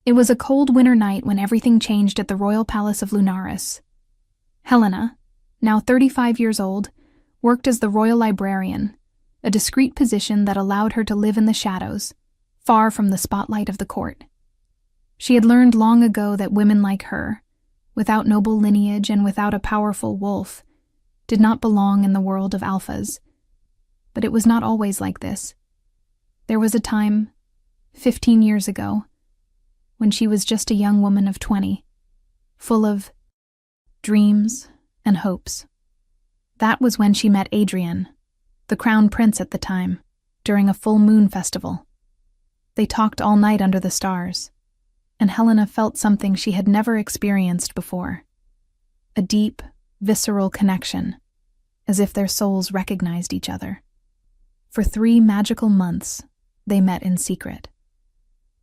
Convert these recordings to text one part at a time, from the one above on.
It was a cold winter night when everything changed at the royal palace of Lunaris. Helena, now 35 years old, worked as the royal librarian, a discreet position that allowed her to live in the shadows, far from the spotlight of the court. She had learned long ago that women like her, without noble lineage and without a powerful wolf, did not belong in the world of alphas. But it was not always like this. There was a time, 15 years ago, when she was just a young woman of 20, full of dreams and hopes. That was when she met Adrian, the crown prince at the time, during a full moon festival. They talked all night under the stars, and Helena felt something she had never experienced before. A deep, visceral connection, as if their souls recognized each other. For 3 magical months, they met in secret.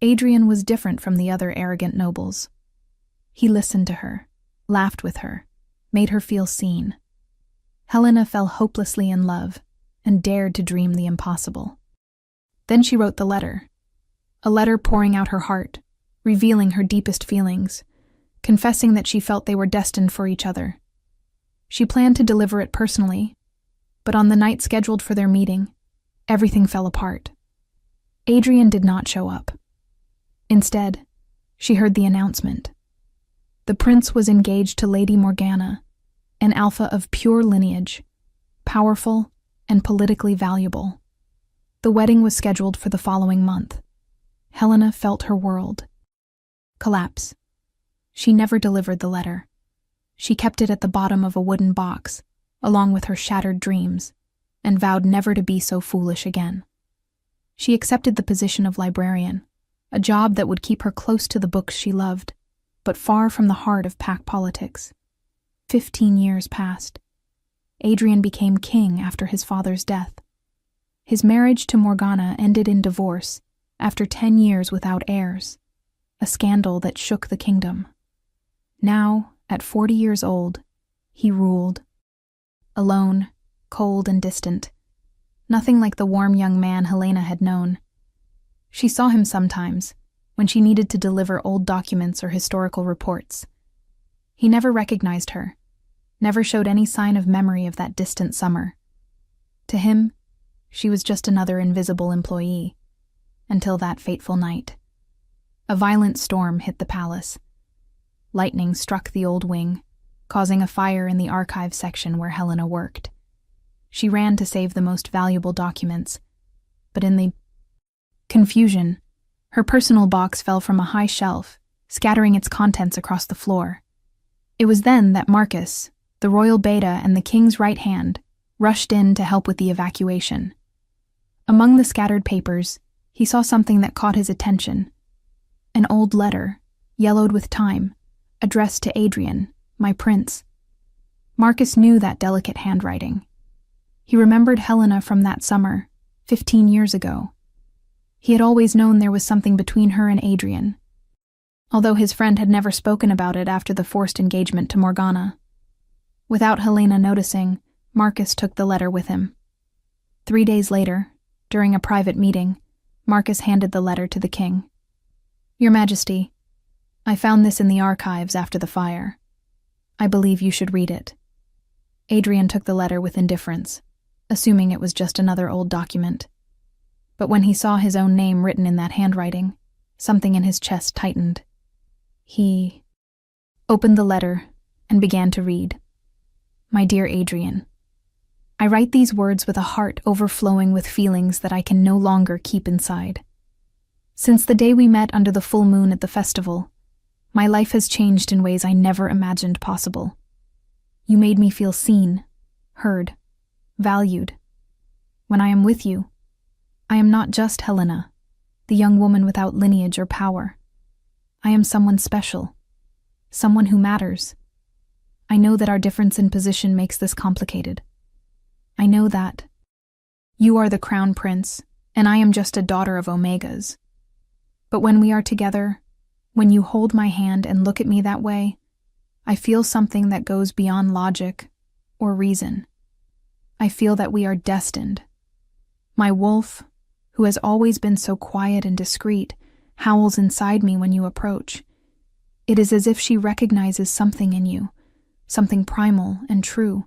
Adrian was different from the other arrogant nobles. He listened to her, laughed with her, made her feel seen. Helena fell hopelessly in love and dared to dream the impossible. Then she wrote the letter. A letter pouring out her heart, revealing her deepest feelings, confessing that she felt they were destined for each other. She planned to deliver it personally, but on the night scheduled for their meeting, everything fell apart. Adrian did not show up. Instead, she heard the announcement. The prince was engaged to Lady Morgana, an alpha of pure lineage, powerful and politically valuable. The wedding was scheduled for the following month. Helena felt her world collapse. She never delivered the letter. She kept it at the bottom of a wooden box, along with her shattered dreams, and vowed never to be so foolish again. She accepted the position of librarian, a job that would keep her close to the books she loved, but far from the heart of pack politics. 15 years passed. Adrian became king after his father's death. His marriage to Morgana ended in divorce after 10 years without heirs, a scandal that shook the kingdom. Now, at 40 years old, he ruled. Alone, cold and distant, nothing like the warm young man Helena had known. She saw him sometimes, when she needed to deliver old documents or historical reports. He never recognized her, never showed any sign of memory of that distant summer. To him, she was just another invisible employee, until that fateful night. A violent storm hit the palace. Lightning struck the old wing, causing a fire in the archive section where Helena worked. She ran to save the most valuable documents, but in the confusion, her personal box fell from a high shelf, scattering its contents across the floor. It was then that Marcus, the royal beta and the king's right hand, rushed in to help with the evacuation. Among the scattered papers, he saw something that caught his attention. An old letter, yellowed with time, addressed to Adrian, my prince. Marcus knew that delicate handwriting. He remembered Helena from that summer, 15 years ago. He had always known there was something between her and Adrian, although his friend had never spoken about it after the forced engagement to Morgana. Without Helena noticing, Marcus took the letter with him. 3 days later, during a private meeting, Marcus handed the letter to the king. "Your Majesty, I found this in the archives after the fire. I believe you should read it." Adrian took the letter with indifference, assuming it was just another old document. But when he saw his own name written in that handwriting, something in his chest tightened. He opened the letter and began to read. "My dear Adrian, I write these words with a heart overflowing with feelings that I can no longer keep inside. Since the day we met under the full moon at the festival, my life has changed in ways I never imagined possible. You made me feel seen, heard, valued. When I am with you, I am not just Helena, the young woman without lineage or power. I am someone special, someone who matters. I know that our difference in position makes this complicated. I know that you are the crown prince, and I am just a daughter of Omegas. But when we are together, when you hold my hand and look at me that way, I feel something that goes beyond logic or reason. I feel that we are destined. My wolf, who has always been so quiet and discreet, howls inside me when you approach. It is as if she recognizes something in you, something primal and true.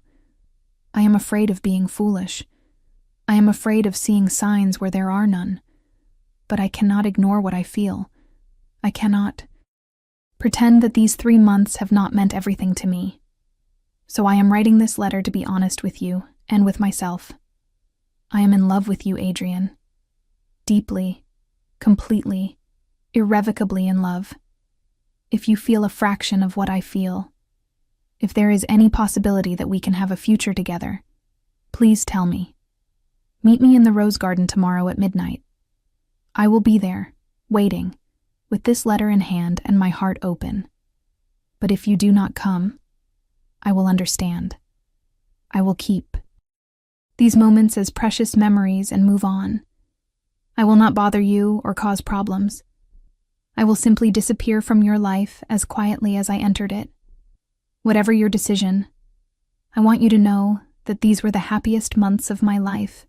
I am afraid of being foolish. I am afraid of seeing signs where there are none. But I cannot ignore what I feel. I cannot pretend that these 3 months have not meant everything to me. So I am writing this letter to be honest with you and with myself. I am in love with you, Adrian. Deeply, completely, irrevocably in love. If you feel a fraction of what I feel, if there is any possibility that we can have a future together, please tell me. Meet me in the rose garden tomorrow at midnight. I will be there, waiting, with this letter in hand and my heart open. But if you do not come, I will understand. I will keep these moments as precious memories and move on. I will not bother you or cause problems. I will simply disappear from your life as quietly as I entered it. Whatever your decision, I want you to know that these were the happiest months of my life.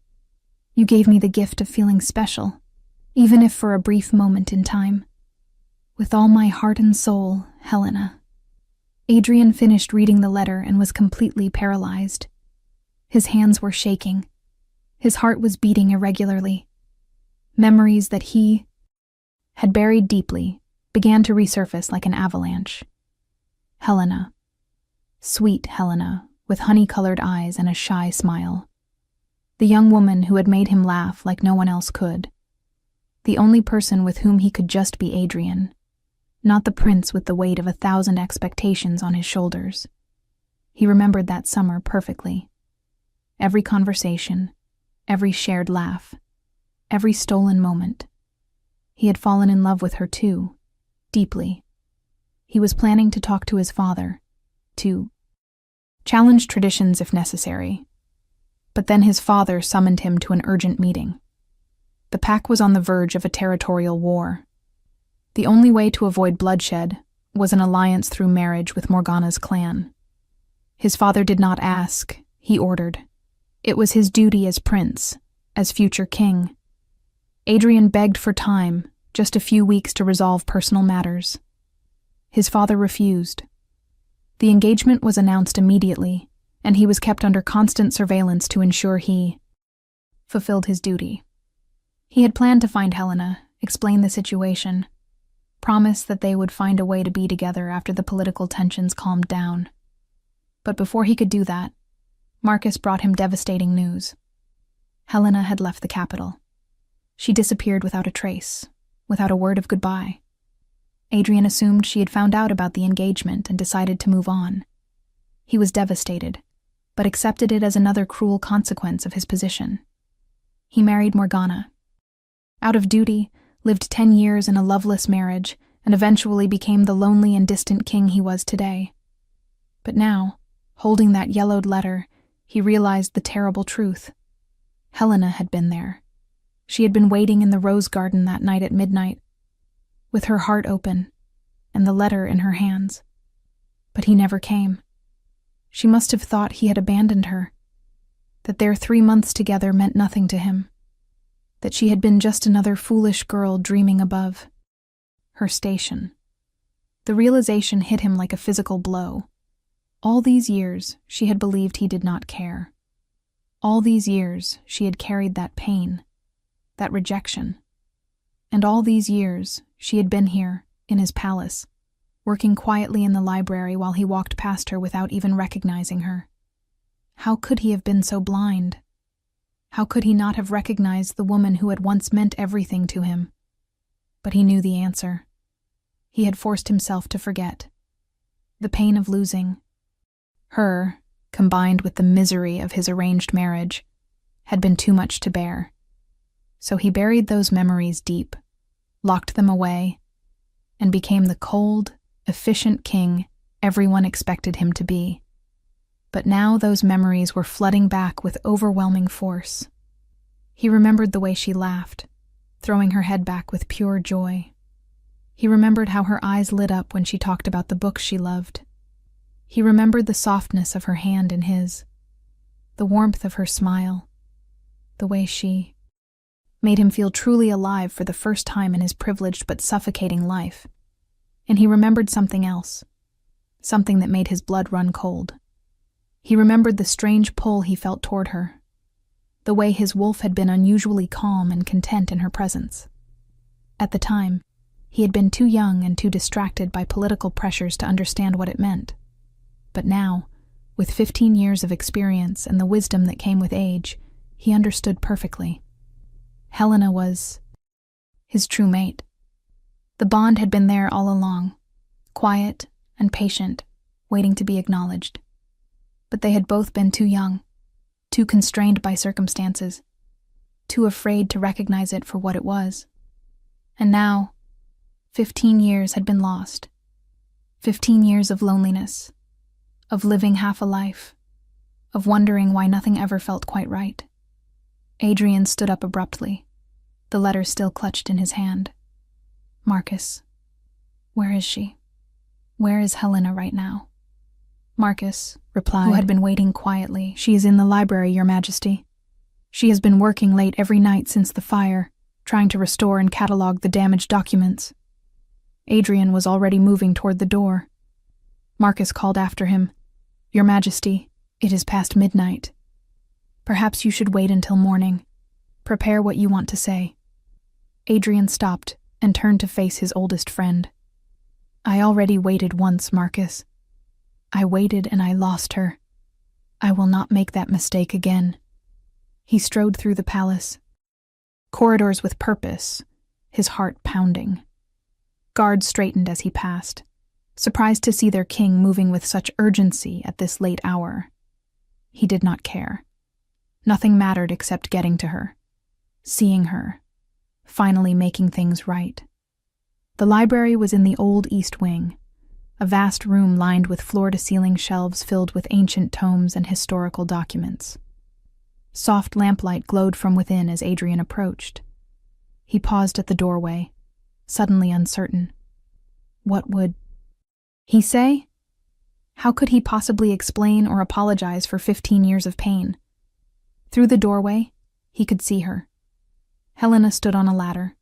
You gave me the gift of feeling special, even if for a brief moment in time. With all my heart and soul, Helena. Adrian finished reading the letter and was completely paralyzed. His hands were shaking. His heart was beating irregularly. Memories that he had buried deeply began to resurface like an avalanche. Helena. Sweet Helena, with honey-colored eyes and a shy smile. The young woman who had made him laugh like no one else could. The only person with whom he could just be Adrian, not the prince with the weight of 1,000 expectations on his shoulders. He remembered that summer perfectly. Every conversation, every shared laugh, every stolen moment. He had fallen in love with her too, deeply. He was planning to talk to his father, to challenge traditions if necessary. But then his father summoned him to an urgent meeting. The pack was on the verge of a territorial war. The only way to avoid bloodshed was an alliance through marriage with Morgana's clan. His father did not ask, he ordered. It was his duty as prince, as future king. Adrian begged for time, just a few weeks to resolve personal matters. His father refused. The engagement was announced immediately, and he was kept under constant surveillance to ensure he fulfilled his duty. He had planned to find Helena, explain the situation, promise that they would find a way to be together after the political tensions calmed down. But before he could do that, Marcus brought him devastating news. Helena had left the capital. She disappeared without a trace, without a word of goodbye. Adrian assumed she had found out about the engagement and decided to move on. He was devastated, but accepted it as another cruel consequence of his position. He married Morgana. Out of duty, lived 10 years in a loveless marriage, and eventually became the lonely and distant king he was today. But now, holding that yellowed letter, he realized the terrible truth. Helena had been there. She had been waiting in the rose garden that night at midnight, with her heart open and the letter in her hands. But he never came. She must have thought he had abandoned her, that their 3 months together meant nothing to him, that she had been just another foolish girl dreaming above her station. The realization hit him like a physical blow. All these years, she had believed he did not care. All these years, she had carried that pain, that rejection. And all these years, she had been here, in his palace, working quietly in the library while he walked past her without even recognizing her. How could he have been so blind? How could he not have recognized the woman who had once meant everything to him? But he knew the answer. He had forced himself to forget. The pain of losing her, combined with the misery of his arranged marriage, had been too much to bear. So he buried those memories deep, locked them away, and became the cold, efficient king everyone expected him to be. But now those memories were flooding back with overwhelming force. He remembered the way she laughed, throwing her head back with pure joy. He remembered how her eyes lit up when she talked about the books she loved. He remembered the softness of her hand in his, the warmth of her smile, the way she made him feel truly alive for the first time in his privileged but suffocating life. And he remembered something else, something that made his blood run cold. He remembered the strange pull he felt toward her, the way his wolf had been unusually calm and content in her presence. At the time, he had been too young and too distracted by political pressures to understand what it meant. But now, with 15 years of experience and the wisdom that came with age, he understood perfectly. Helena was his true mate. The bond had been there all along, quiet and patient, waiting to be acknowledged. But they had both been too young, too constrained by circumstances, too afraid to recognize it for what it was. And now, 15 years had been lost. 15 years of loneliness, of living half a life, of wondering why nothing ever felt quite right. Adrian stood up abruptly, the letter still clutched in his hand. Marcus, where is she? Where is Helena right now? Marcus replied, who had been waiting quietly. She is in the library, Your Majesty. She has been working late every night since the fire, trying to restore and catalog the damaged documents. Adrian was already moving toward the door. Marcus called after him, Your Majesty, it is past midnight. Perhaps you should wait until morning. Prepare what you want to say. Adrian stopped and turned to face his oldest friend. I already waited once, Marcus. I waited and I lost her. I will not make that mistake again. He strode through the palace. Corridors with purpose, his heart pounding. Guards straightened as he passed, surprised to see their king moving with such urgency at this late hour. He did not care. Nothing mattered except getting to her, seeing her, finally making things right. The library was in the old East Wing, a vast room lined with floor-to-ceiling shelves filled with ancient tomes and historical documents. Soft lamplight glowed from within as Adrian approached. He paused at the doorway, suddenly uncertain. What would he say? How could he possibly explain or apologize for 15 years of pain? Through the doorway, he could see her. Helena stood on a ladder,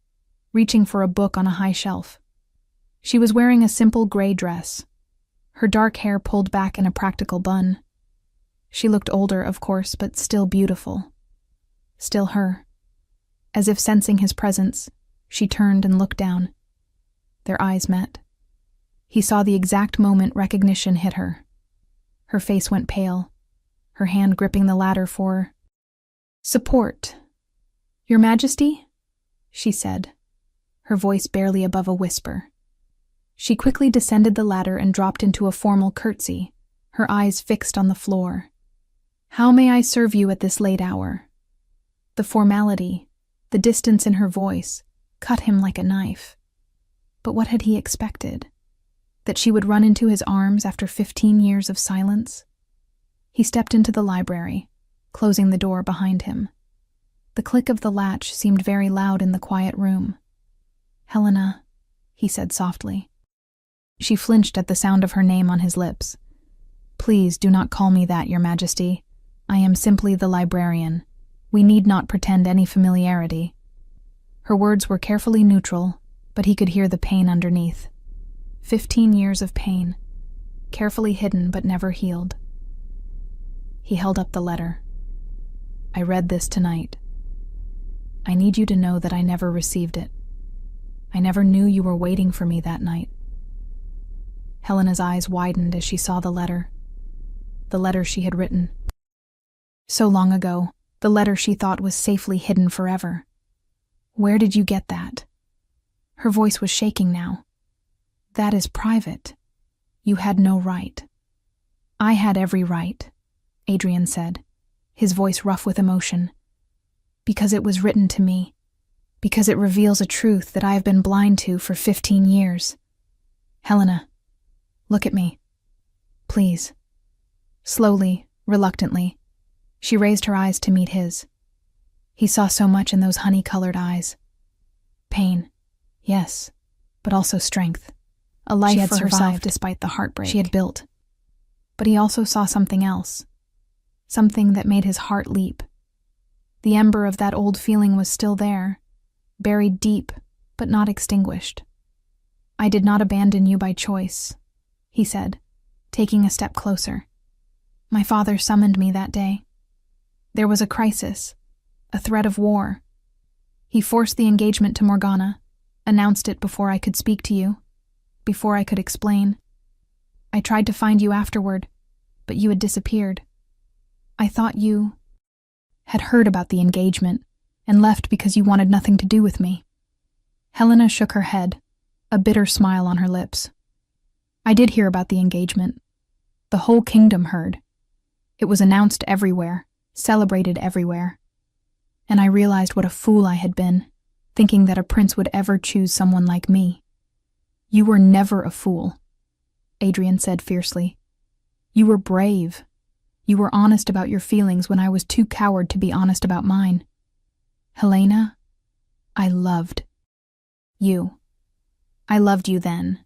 reaching for a book on a high shelf. She was wearing a simple gray dress, her dark hair pulled back in a practical bun. She looked older, of course, but still beautiful. Still her. As if sensing his presence, she turned and looked down. Their eyes met. He saw the exact moment recognition hit her. Her face went pale, her hand gripping the ladder for support. Your Majesty? She said, her voice barely above a whisper. She quickly descended the ladder and dropped into a formal curtsy, her eyes fixed on the floor. How may I serve you at this late hour? The formality, the distance in her voice, cut him like a knife. But what had he expected? That she would run into his arms after 15 years of silence? He stepped into the library, closing the door behind him. The click of the latch seemed very loud in the quiet room. Helena, he said softly. She flinched at the sound of her name on his lips. Please do not call me that, Your Majesty. I am simply the librarian. We need not pretend any familiarity. Her words were carefully neutral, but he could hear the pain underneath. 15 years of pain, carefully hidden but never healed. He held up the letter. I read this tonight. I need you to know that I never received it. I never knew you were waiting for me that night. Helena's eyes widened as she saw the letter she had written. So long ago, the letter she thought was safely hidden forever. Where did you get that? Her voice was shaking now. That is private. You had no right. I had every right, Adrian said, his voice rough with emotion. Because it was written to me. Because it reveals a truth that I have been blind to for 15 years. Helena, look at me. Please. Slowly, reluctantly, she raised her eyes to meet his. He saw so much in those honey-colored eyes. Pain, yes, but also strength. A life for herself despite the heartbreak she had built. But he also saw something else. Something that made his heart leap. The ember of that old feeling was still there, buried deep, but not extinguished. "I did not abandon you by choice," he said, taking a step closer. "My father summoned me that day. There was a crisis, a threat of war. He forced the engagement to Morgana, announced it before I could speak to you, before I could explain. I tried to find you afterward, but you had disappeared. I thought you had heard about the engagement and left because you wanted nothing to do with me." Helena shook her head, a bitter smile on her lips. "I did hear about the engagement. The whole kingdom heard. It was announced everywhere, celebrated everywhere. And I realized what a fool I had been, thinking that a prince would ever choose someone like me." "You were never a fool," Adrian said fiercely. "You were brave. You were honest about your feelings when I was too coward to be honest about mine. Helena, I loved you. I loved you then,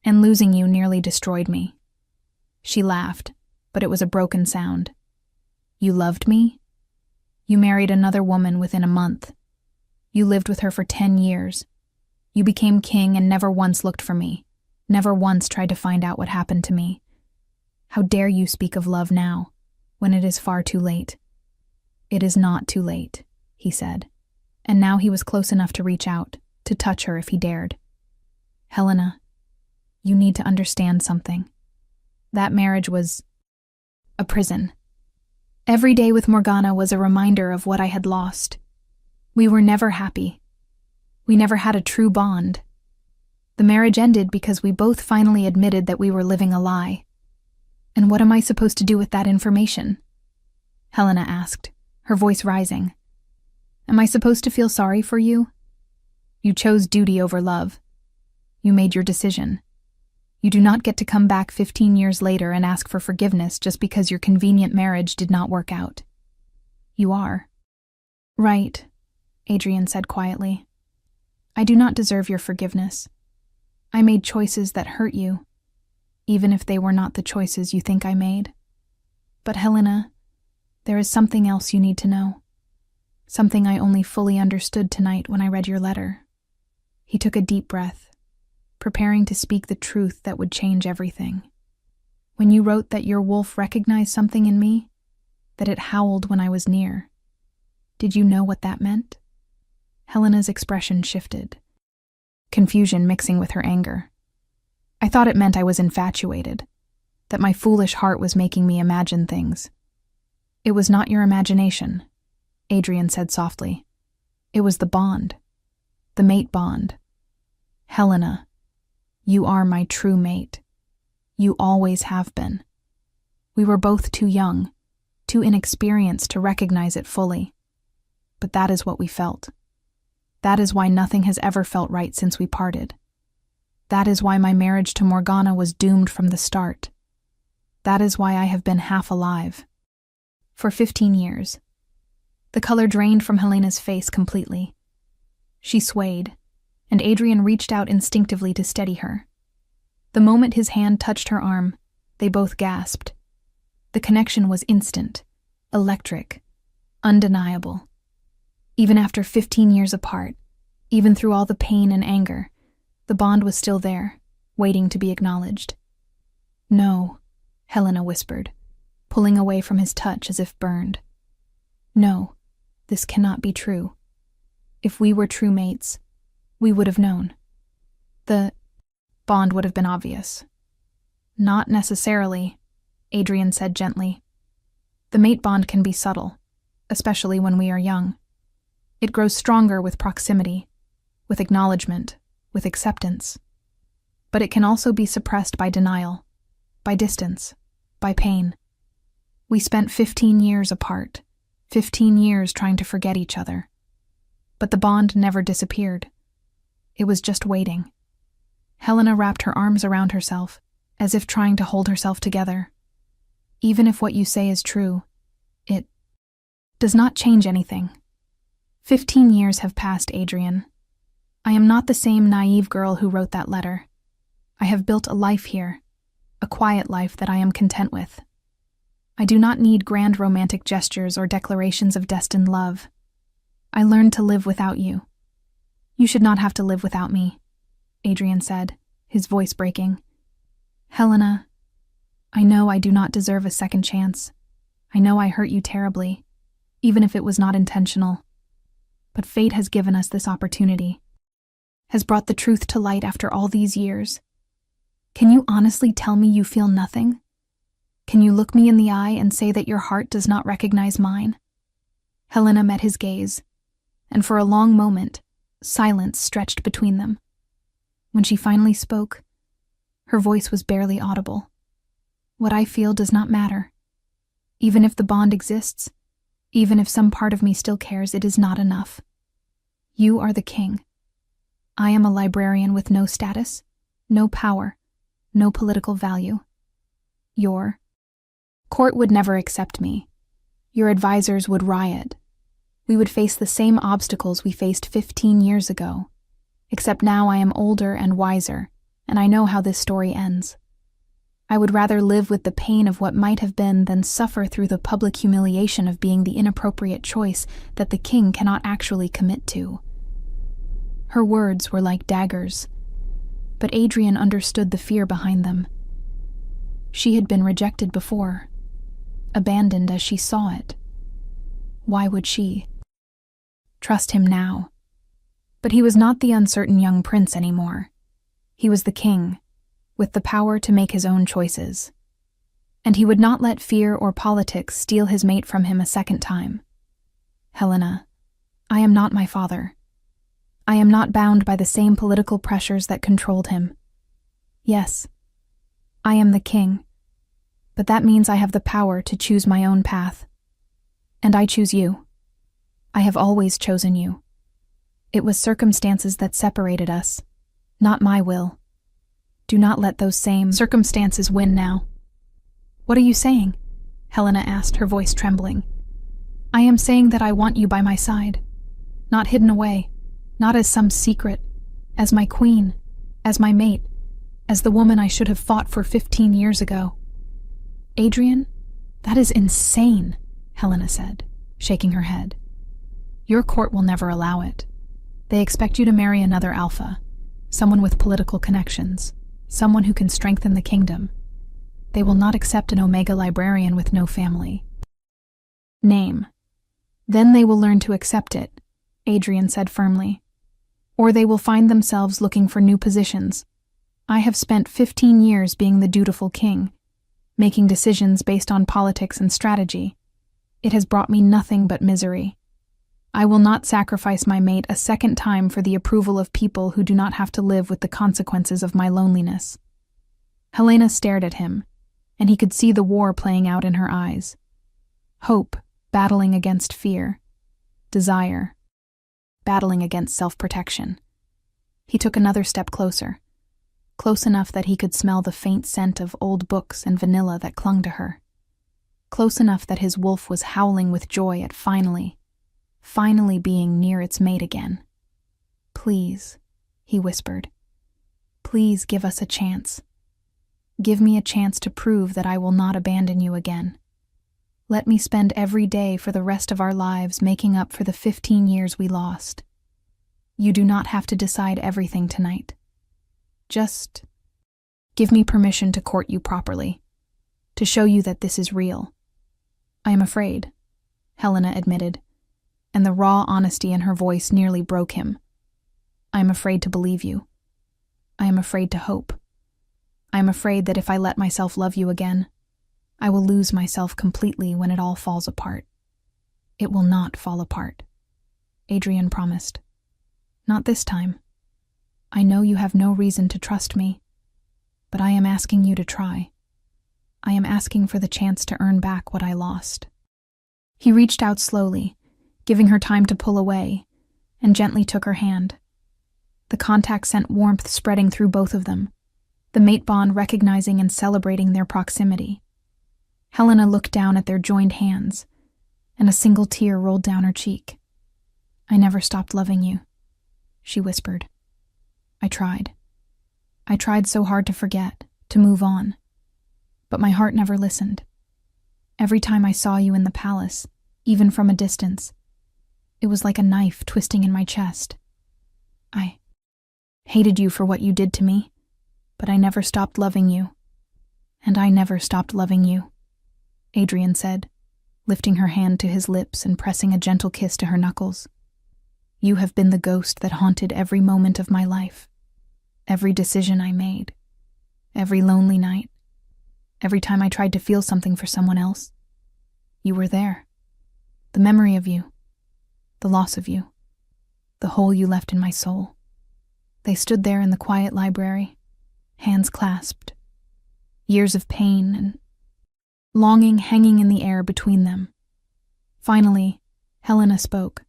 and losing you nearly destroyed me." She laughed, but it was a broken sound. "You loved me? You married another woman within a month. You lived with her for 10 years. You became king and never once looked for me, never once tried to find out what happened to me. How dare you speak of love now, when it is far too late?" "It is not too late," he said, and now he was close enough to reach out, to touch her if he dared. "Helena, you need to understand something. That marriage was a prison. Every day with Morgana was a reminder of what I had lost. We were never happy. We never had a true bond. The marriage ended because we both finally admitted that we were living a lie. And what am I supposed to do with that information?" Helena asked, her voice rising. "Am I supposed to feel sorry for you? You chose duty over love. You made your decision. You do not get to come back 15 years later and ask for forgiveness just because your convenient marriage did not work out. You are." "Right," Adrian said quietly. "I do not deserve your forgiveness. I made choices that hurt you, even if they were not the choices you think I made. But Helena, there is something else you need to know. Something I only fully understood tonight when I read your letter." He took a deep breath, preparing to speak the truth that would change everything. "When you wrote that your wolf recognized something in me, that it howled when I was near, did you know what that meant?" Helena's expression shifted, confusion mixing with her anger. "I thought it meant I was infatuated, that my foolish heart was making me imagine things." "It was not your imagination," Adrian said softly. "It was the bond, the mate bond. Helena, you are my true mate. You always have been. We were both too young, too inexperienced to recognize it fully. But that is what we felt. That is why nothing has ever felt right since we parted. That is why my marriage to Morgana was doomed from the start. That is why I have been half alive. For 15 years. The color drained from Helena's face completely. She swayed, and Adrian reached out instinctively to steady her. The moment his hand touched her arm, they both gasped. The connection was instant, electric, undeniable. Even after 15 years apart, even through all the pain and anger, the bond was still there, waiting to be acknowledged. "No," Helena whispered, pulling away from his touch as if burned. "No, this cannot be true. If we were true mates, we would have known. The bond would have been obvious." "Not necessarily," Adrian said gently. "The mate bond can be subtle, especially when we are young. It grows stronger with proximity, with acknowledgement, with acceptance. But it can also be suppressed by denial, by distance, by pain. We spent 15 years apart, 15 years trying to forget each other. But the bond never disappeared. It was just waiting." Helena wrapped her arms around herself, as if trying to hold herself together. "Even if what you say is true, it does not change anything. 15 years have passed, Adrian. I am not the same naive girl who wrote that letter. I have built a life here, a quiet life that I am content with. I do not need grand romantic gestures or declarations of destined love. I learned to live without you. You should not have to live without me, Adrian said, his voice breaking. Helena, I know I do not deserve a second chance. I know I hurt you terribly, even if it was not intentional. But fate has given us this opportunity, has brought the truth to light after all these years. Can you honestly tell me you feel nothing? Can you look me in the eye and say that your heart does not recognize mine? Helena met his gaze, and for a long moment, silence stretched between them. When she finally spoke, her voice was barely audible. What I feel does not matter. Even if the bond exists, even if some part of me still cares, it is not enough. You are the king. I am a librarian with no status, no power, no political value. Your court would never accept me. Your advisors would riot. We would face the same obstacles we faced 15 years ago. Except now I am older and wiser, and I know how this story ends. I would rather live with the pain of what might have been than suffer through the public humiliation of being the inappropriate choice that the king cannot actually commit to. Her words were like daggers, but Adrian understood the fear behind them. She had been rejected before, abandoned as she saw it. Why would she trust him now? But he was not the uncertain young prince anymore. He was the king, with the power to make his own choices. And he would not let fear or politics steal his mate from him a second time. Helena, I am not my father. I am not bound by the same political pressures that controlled him. Yes, I am the king, but that means I have the power to choose my own path. And I choose you. I have always chosen you. It was circumstances that separated us, not my will. Do not let those same circumstances win now. What are you saying? Helena asked, her voice trembling. I am saying that I want you by my side, not hidden away, not as some secret, as my queen, as my mate, as the woman I should have fought for 15 years ago. Adrian, that is insane, Helena said, shaking her head. Your court will never allow it. They expect you to marry another alpha, someone with political connections, someone who can strengthen the kingdom. They will not accept an Omega librarian with no family. Name. Then they will learn to accept it, Adrian said firmly. Or they will find themselves looking for new positions. I have spent 15 years being the dutiful king, making decisions based on politics and strategy. It has brought me nothing but misery. I will not sacrifice my mate a second time for the approval of people who do not have to live with the consequences of my loneliness. Helena stared at him, and he could see the war playing out in her eyes. Hope battling against fear. Desire battling against self-protection. He took another step closer, close enough that he could smell the faint scent of old books and vanilla that clung to her. Close enough that his wolf was howling with joy at finally being near its mate again. Please, he whispered. Please give us a chance. Give me a chance to prove that I will not abandon you again. Let me spend every day for the rest of our lives making up for the 15 years we lost. You do not have to decide everything tonight. Just give me permission to court you properly, to show you that this is real. I am afraid, Helena admitted, and the raw honesty in her voice nearly broke him. I am afraid to believe you. I am afraid to hope. I am afraid that if I let myself love you again, I will lose myself completely when it all falls apart. It will not fall apart, Adrian promised. Not this time. I know you have no reason to trust me, but I am asking you to try. I am asking for the chance to earn back what I lost. He reached out slowly, giving her time to pull away, and gently took her hand. The contact sent warmth spreading through both of them, the mate bond recognizing and celebrating their proximity. Helena looked down at their joined hands, and a single tear rolled down her cheek. I never stopped loving you, she whispered. I tried. I tried so hard to forget, to move on. But my heart never listened. Every time I saw you in the palace, even from a distance, It was like a knife twisting in my chest. I hated you for what you did to me, but I never stopped loving you. And I never stopped loving you, Adrian said, lifting her hand to his lips and pressing a gentle kiss to her knuckles. You have been the ghost that haunted every moment of my life, every decision I made, every lonely night, every time I tried to feel something for someone else. You were there. The memory of you, the loss of you, the hole you left in my soul. They stood there in the quiet library, hands clasped, years of pain and longing hanging in the air between them. Finally, Helena spoke.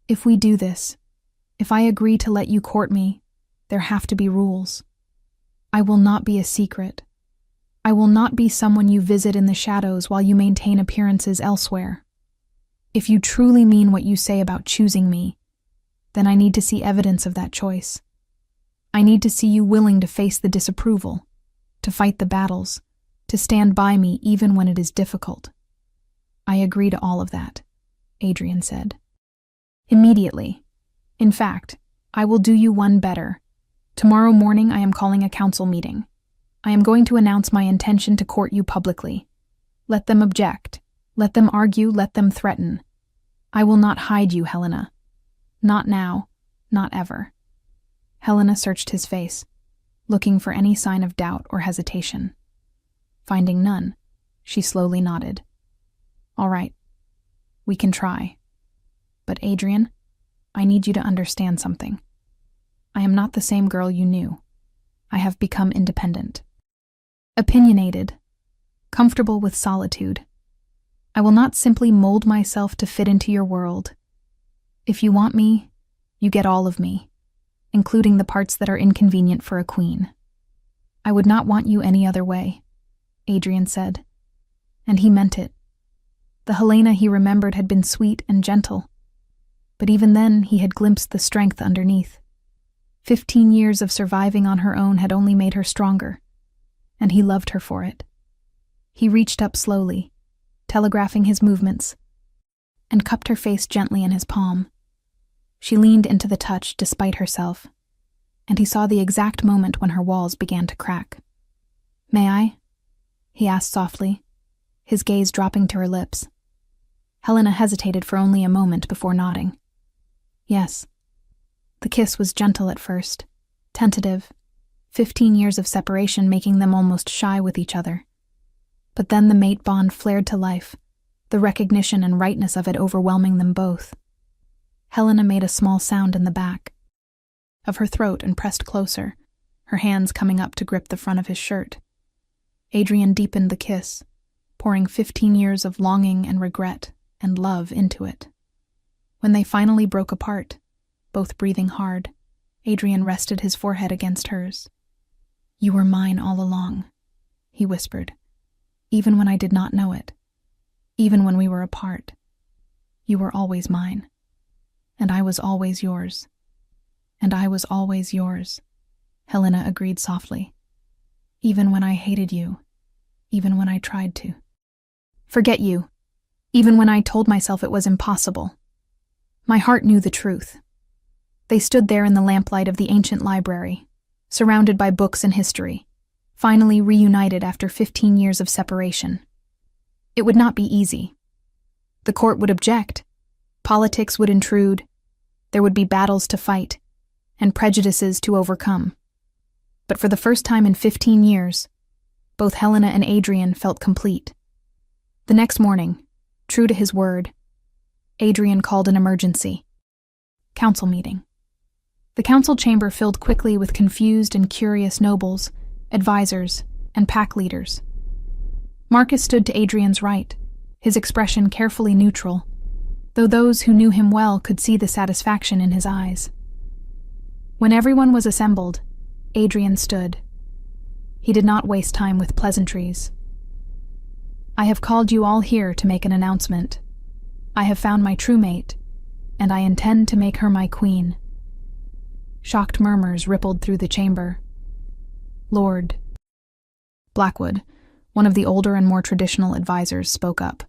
If we do this, if I agree to let you court me, there have to be rules. I will not be a secret. I will not be someone you visit in the shadows while you maintain appearances elsewhere. If you truly mean what you say about choosing me, then I need to see evidence of that choice. I need to see you willing to face the disapproval, to fight the battles, to stand by me even when it is difficult. I agree to all of that, Adrian said. Immediately. In fact, I will do you one better. Tomorrow morning I am calling a council meeting. I am going to announce my intention to court you publicly. Let them object. Let them argue. Let them threaten. I will not hide you, Helena. Not now. Not ever. Helena searched his face, looking for any sign of doubt or hesitation. Finding none, she slowly nodded. All right. We can try. But Adrian, I need you to understand something. I am not the same girl you knew. I have become independent. Opinionated. Comfortable with solitude. I will not simply mold myself to fit into your world. If you want me, you get all of me, including the parts that are inconvenient for a queen. I would not want you any other way, Adrian said. And he meant it. The Helena he remembered had been sweet and gentle. But even then, he had glimpsed the strength underneath. 15 years of surviving on her own had only made her stronger, and he loved her for it. He reached up slowly, telegraphing his movements, and cupped her face gently in his palm. She leaned into the touch despite herself, and he saw the exact moment when her walls began to crack. "May I?" he asked softly, his gaze dropping to her lips. Helena hesitated for only a moment before nodding. Yes. The kiss was gentle at first, tentative, 15 years of separation making them almost shy with each other. But then the mate bond flared to life, the recognition and rightness of it overwhelming them both. Helena made a small sound in the back of her throat and pressed closer, her hands coming up to grip the front of his shirt. Adrian deepened the kiss, pouring 15 years of longing and regret and love into it. When they finally broke apart, both breathing hard, Adrian rested his forehead against hers. "You were mine all along," he whispered, "even when I did not know it, even when we were apart. You were always mine, and I was always yours. And I was always yours," Helena agreed softly. "Even when I hated you, even when I tried to. Forget you, even when I told myself it was impossible. My heart knew the truth." They stood there in the lamplight of the ancient library, surrounded by books and history, finally reunited after 15 years of separation. It would not be easy. The court would object, politics would intrude, there would be battles to fight, and prejudices to overcome. But for the first time in 15 years, both Helena and Adrian felt complete. The next morning, true to his word, Adrian called an emergency. Council meeting. The council chamber filled quickly with confused and curious nobles, advisors, and pack leaders. Marcus stood to Adrian's right, his expression carefully neutral, though those who knew him well could see the satisfaction in his eyes. When everyone was assembled, Adrian stood. He did not waste time with pleasantries. "I have called you all here to make an announcement. I have found my true mate, and I intend to make her my queen." Shocked murmurs rippled through the chamber. Lord Blackwood, one of the older and more traditional advisors, spoke up.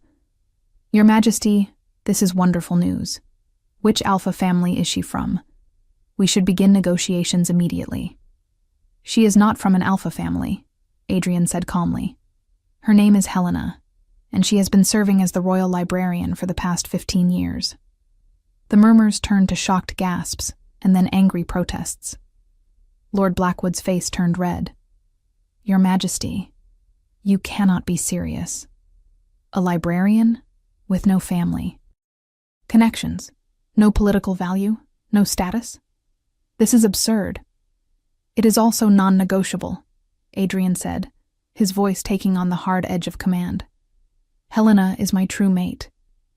"Your Majesty, this is wonderful news. Which alpha family is she from? We should begin negotiations immediately. She is not from an alpha family, Adrian said calmly. Her name is Helena, and she has been serving as the royal librarian for the past 15 years. The murmurs turned to shocked gasps and then angry protests. Lord Blackwood's face turned red. Your Majesty, you cannot be serious. A librarian with no family. Connections, no political value, no status? This is absurd. It is also non-negotiable, Adrian said, his voice taking on the hard edge of command. Helena is my true mate.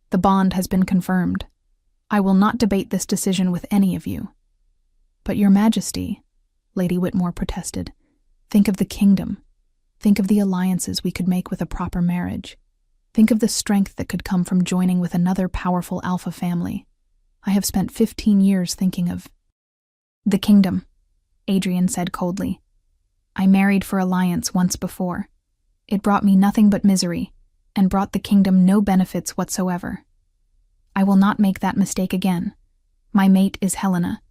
The bond has been confirmed. I will not debate this decision with any of you. But Your Majesty, Lady Whitmore protested, think of the kingdom. Think of the alliances we could make with a proper marriage. Think of the strength that could come from joining with another powerful alpha family. I have spent 15 years thinking of the kingdom, Adrian said coldly. I married for alliance once before. It brought me nothing but misery, and brought the kingdom no benefits whatsoever. I will not make that mistake again. My mate is Helena.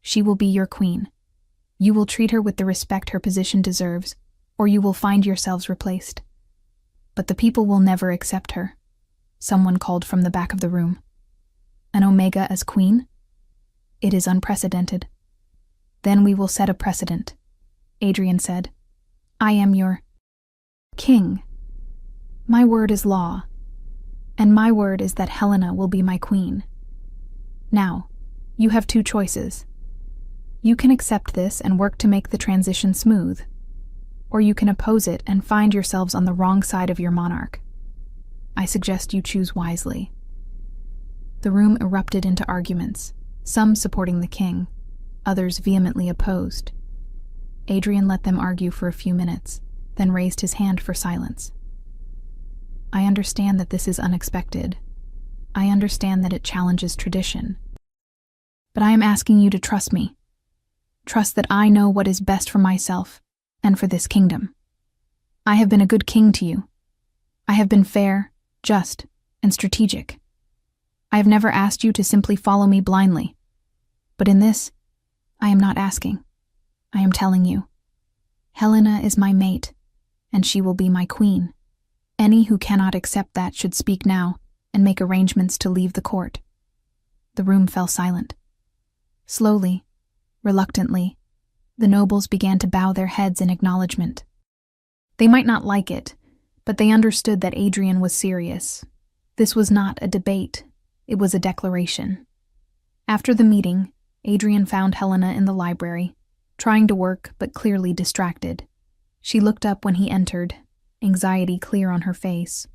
She will be your queen. You will treat her with the respect her position deserves, or you will find yourselves replaced. But the people will never accept her, someone called from the back of the room. An Omega as queen? It is unprecedented. Then we will set a precedent, Adrian said. I am your king. My word is law, and my word is that Helena will be my queen. Now, you have two choices. You can accept this and work to make the transition smooth, or you can oppose it and find yourselves on the wrong side of your monarch. I suggest you choose wisely. The room erupted into arguments, some supporting the king, others vehemently opposed. Adrian let them argue for a few minutes, then raised his hand for silence. I understand that this is unexpected. I understand that it challenges tradition. But I am asking you to trust me. Trust that I know what is best for myself and for this kingdom. I have been a good king to you. I have been fair, just, and strategic. I have never asked you to simply follow me blindly. But in this, I am not asking. I am telling you. Helena is my mate, and she will be my queen. Any who cannot accept that should speak now and make arrangements to leave the court. The room fell silent. Slowly, reluctantly, the nobles began to bow their heads in acknowledgement. They might not like it, but they understood that Adrian was serious. This was not a debate, it was a declaration. After the meeting, Adrian found Helena in the library, trying to work but clearly distracted. She looked up when he entered, anxiety clear on her face.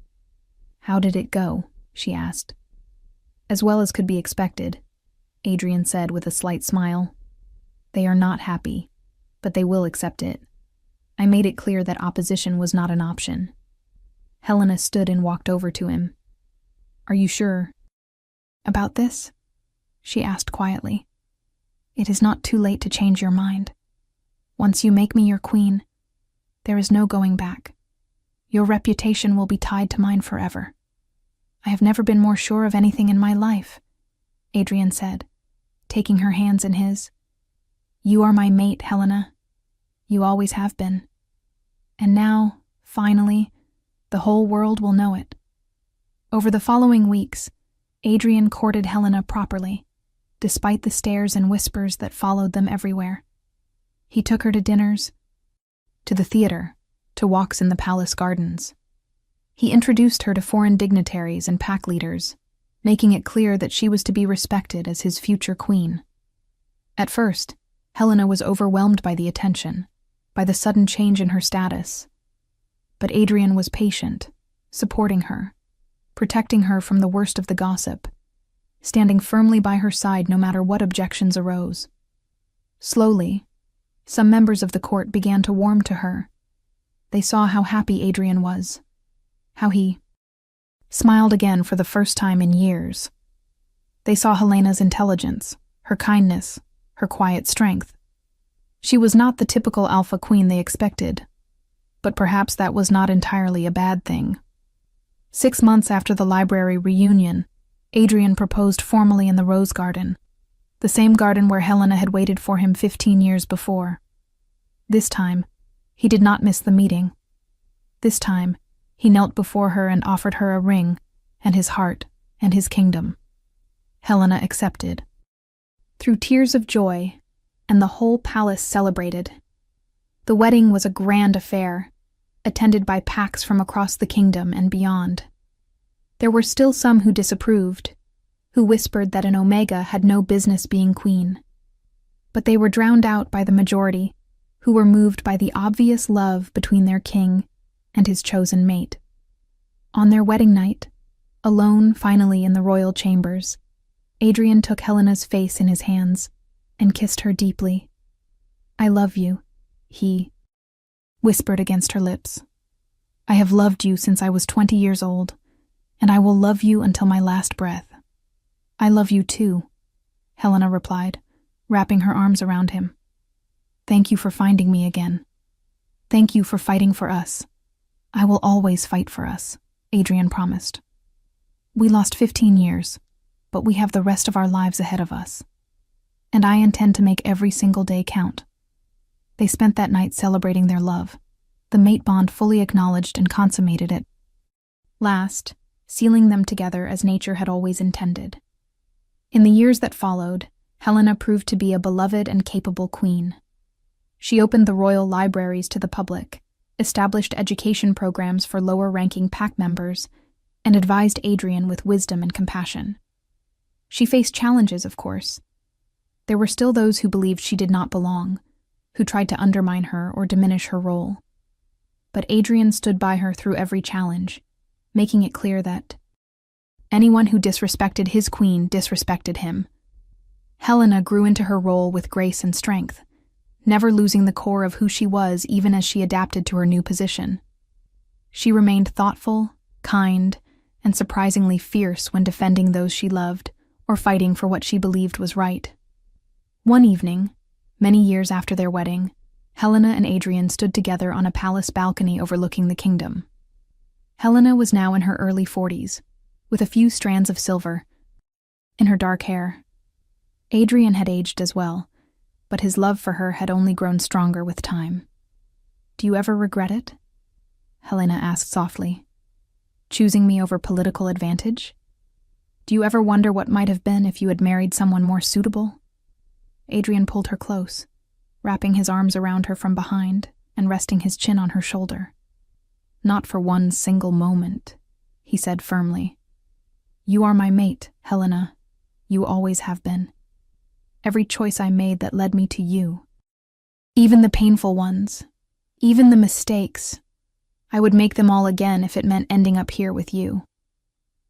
How did it go? She asked. As well as could be expected, Adrian said with a slight smile. They are not happy, but they will accept it. I made it clear that opposition was not an option. Helena stood and walked over to him. Are you sure about this? She asked quietly. It is not too late to change your mind. Once you make me your queen, there is no going back. Your reputation will be tied to mine forever. I have never been more sure of anything in my life, Adrian said, taking her hands in his. You are my mate, Helena. You always have been. And now, finally, the whole world will know it. Over the following weeks, Adrian courted Helena properly, despite the stares and whispers that followed them everywhere. He took her to dinners, to the theater, to walks in the palace gardens. He introduced her to foreign dignitaries and pack leaders, making it clear that she was to be respected as his future queen. At first, Helena was overwhelmed by the attention, by the sudden change in her status. But Adrian was patient, supporting her, protecting her from the worst of the gossip, standing firmly by her side no matter what objections arose. Slowly, some members of the court began to warm to her. They saw how happy Adrian was, how he smiled again for the first time in years. They saw Helena's intelligence, her kindness, her quiet strength. She was not the typical alpha queen they expected, but perhaps that was not entirely a bad thing. 6 months after the library reunion, Adrian proposed formally in the rose garden, the same garden where Helena had waited for him 15 years before. This time, he did not miss the meeting. This time, he knelt before her and offered her a ring, and his heart, and his kingdom. Helena accepted. Through tears of joy, and the whole palace celebrated. The wedding was a grand affair, attended by packs from across the kingdom and beyond. There were still some who disapproved, who whispered that an Omega had no business being queen. But they were drowned out by the majority, who were moved by the obvious love between their king and his chosen mate. On their wedding night, alone finally in the royal chambers, Adrian took Helena's face in his hands and kissed her deeply. "I love you," he whispered against her lips. "I have loved you since I was 20 years old, and I will love you until my last breath." "I love you too," Helena replied, wrapping her arms around him. "Thank you for finding me again. Thank you for fighting for us. I will always fight for us," Adrian promised. "We lost 15 years, but we have the rest of our lives ahead of us. And I intend to make every single day count." They spent that night celebrating their love. The mate bond fully acknowledged and consummated it. Last, sealing them together as nature had always intended. In the years that followed, Helena proved to be a beloved and capable queen. She opened the royal libraries to the public, established education programs for lower-ranking pack members, and advised Adrian with wisdom and compassion. She faced challenges, of course. There were still those who believed she did not belong, who tried to undermine her or diminish her role. But Adrian stood by her through every challenge, making it clear that anyone who disrespected his queen disrespected him. Helena grew into her role with grace and strength, never losing the core of who she was even as she adapted to her new position. She remained thoughtful, kind, and surprisingly fierce when defending those she loved or fighting for what she believed was right. One evening, many years after their wedding, Helena and Adrian stood together on a palace balcony overlooking the kingdom. Helena was now in her early 40s, with a few strands of silver in her dark hair. Adrian had aged as well, but his love for her had only grown stronger with time. "Do you ever regret it?" Helena asked softly. "Choosing me over political advantage? Do you ever wonder what might have been if you had married someone more suitable?" Adrian pulled her close, wrapping his arms around her from behind and resting his chin on her shoulder. "Not for one single moment," he said firmly. "You are my mate, Helena. You always have been. Every choice I made that led me to you. Even the painful ones, even the mistakes, I would make them all again if it meant ending up here with you."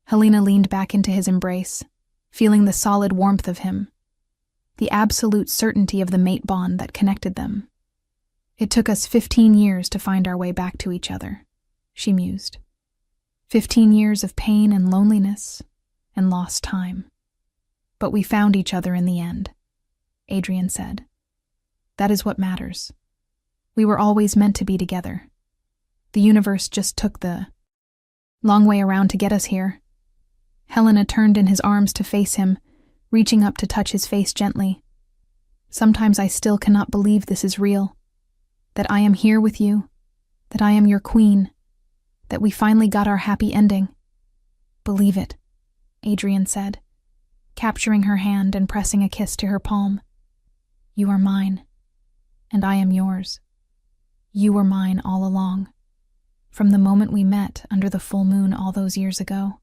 Helena leaned back into his embrace, feeling the solid warmth of him, the absolute certainty of the mate bond that connected them. "It took us 15 years to find our way back to each other," she mused. 15 years of pain and loneliness and lost time. "But we found each other in the end," Adrian said. "That is what matters. We were always meant to be together. The universe just took the long way around to get us here." Helena turned in his arms to face him, reaching up to touch his face gently. "Sometimes I still cannot believe this is real, that I am here with you, that I am your queen, that we finally got our happy ending." "Believe it," Adrian said, capturing her hand and pressing a kiss to her palm. "You are mine, and I am yours. You were mine all along, from the moment we met under the full moon all those years ago.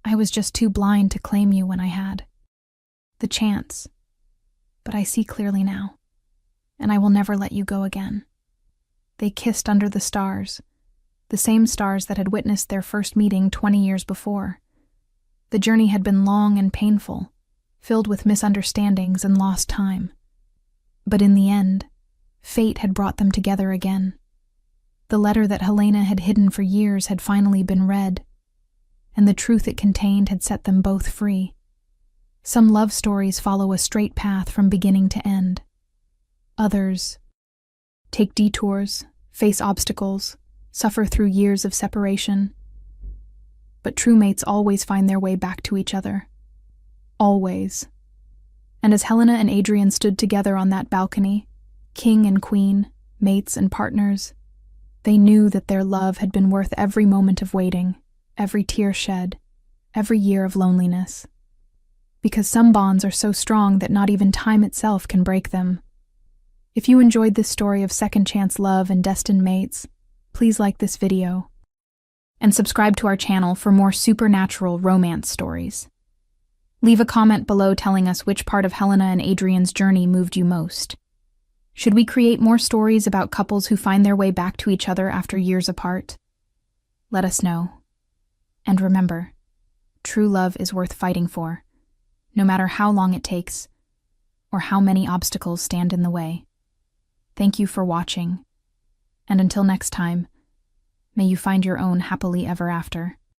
I was just too blind to claim you when I had the chance, but I see clearly now, and I will never let you go again." They kissed under the stars, the same stars that had witnessed their first meeting 20 years before. The journey had been long and painful, filled with misunderstandings and lost time. But in the end, fate had brought them together again. The letter that Helena had hidden for years had finally been read, and the truth it contained had set them both free. Some love stories follow a straight path from beginning to end. Others take detours, face obstacles, suffer through years of separation. but true mates always find their way back to each other. Always. And as Helena and Adrian stood together on that balcony, king and queen, mates and partners, they knew that their love had been worth every moment of waiting, every tear shed, every year of loneliness. Because some bonds are so strong that not even time itself can break them. If you enjoyed this story of second chance love and destined mates, please like this video and subscribe to our channel for more supernatural romance stories. Leave a comment below telling us which part of Helena and Adrian's journey moved you most. Should we create more stories about couples who find their way back to each other after years apart? Let us know. And remember, true love is worth fighting for, no matter how long it takes or how many obstacles stand in the way. Thank you for watching, and until next time, may you find your own happily ever after.